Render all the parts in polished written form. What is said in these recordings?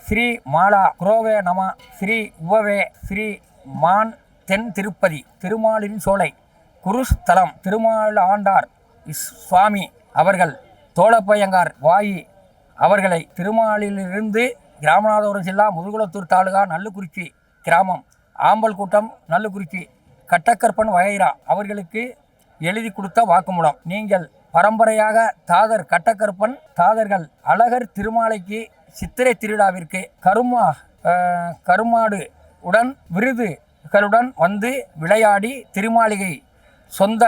ஸ்ரீ மாலா குரோவே நம ஸ்ரீ உவவே ஸ்ரீ மான் தென் திருப்பதி திருமாலின் சோலை குருஸ்தலம் திருமால் ஆண்டார் சுவாமி அவர்கள் தோளப்பையங்கார் வாயி அவர்களை திருமாலிலிருந்து ராமநாதபுரம் ஜில்லா முதுகுளத்தூர் தாலுகா நல்லுக்குறிச்சி கிராமம் ஆம்பல் கூட்டம் நல்லுக்குறிச்சி கட்டக்கற்பன் வகைரா அவர்களுக்கு எழுதி கொடுத்த வாக்குமூலம். நீங்கள் பரம்பரையாக தாதர் கட்டக்கற்பன் தாதர்கள் அழகர் திருமாலைக்கு சித்திரை திருவிழாவிற்கு கருமாடு உடன் விருதுகளுடன் வந்து விளையாடி திருமாளிகை சொந்த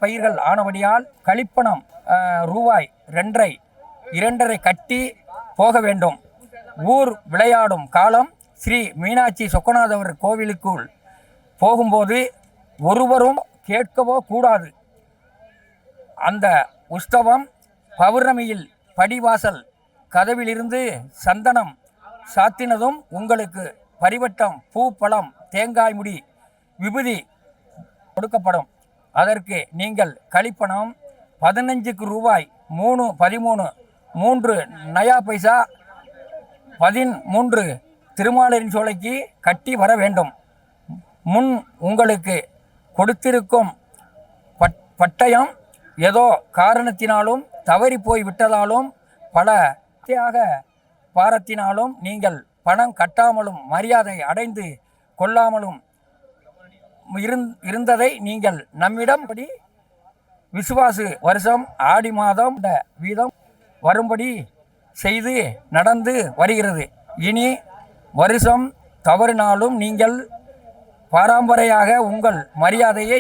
பயிர்கள் ஆனபடியால் கழிப்பணம் ரூபாய் 2.5 கட்டி போக வேண்டும். ஊர் விளையாடும் காலம் ஸ்ரீ மீனாட்சி சொக்கநாதவர் கோவிலுக்குள் போகும்போது ஒருவரும் கேட்கவோ கூடாது. அந்த உற்சவம் பௌர்ணமியில் படிவாசல் கதவிலிருந்து சந்தனம் சாத்தினதும் உங்களுக்கு பரிவட்டம் பூ பழம் தேங்காய் முடி விபூதி கொடுக்கப்படும். அதற்கு நீங்கள் கழிப்பணம் 15 ரூபாய் 3 நயா பைசா 13 திருமாலின் சோலைக்கு கட்டி வர வேண்டும். முன் உங்களுக்கு கொடுத்திருக்கும் பட்டயம் ஏதோ காரணத்தினாலும் தவறி போய் விட்டதாலும் பல பாரத்தினாலும் நீங்கள் பணம் கட்டாமலும் மரியாதை அடைந்து கொள்ளாமலும் இருந்ததை நீங்கள் நம்மிடம் படி விசுவாசு வருஷம் ஆடி மாதம் வீதம் வரும்படி செய்து நடந்து வருகிறது. இனி வருஷம் தவறினாலும் நீங்கள் பாரம்பரையாக உங்கள் மரியாதையை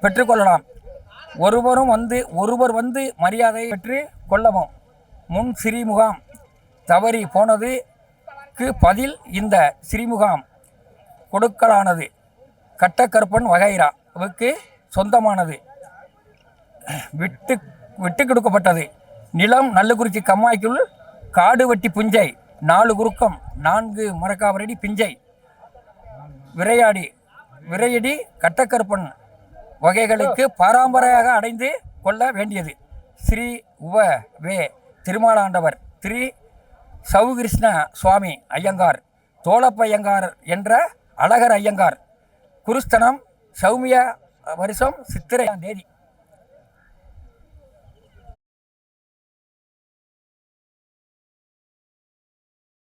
பெற்றுக்கொள்ளலாம். ஒருவர் வந்து மரியாதையை பெற்று கொள்ளவும். முன் ஸ்ரீமுகாம் தவறி போனதுக்கு பதில் இந்த ஸ்ரீமுகாம் கொடுக்கலானது கட்டக்கற்பன் வகைராவுக்கு சொந்தமானது விட்டு கொடுக்கப்பட்டது. நிலம் நல்லுக்குறிச்சி கம்மாய்க்குள் காடு வெட்டி புஞ்சை 4 குறுக்கம் 4 மரக்காவரடி பிஞ்சை விரையடி கட்டக்கற்பன் வகைகளுக்கு பாரம்பரையாக அடைந்து கொள்ள வேண்டியது. ஸ்ரீ உவவே திருமாலாண்டவர் திரு சவுகிருஷ்ண சுவாமி ஐயங்கார் தோளப்பையங்கார் என்ற அழகர் ஐயங்கார் குருஸ்தனம் சௌமிய வருஷம் சித்திரை தேதி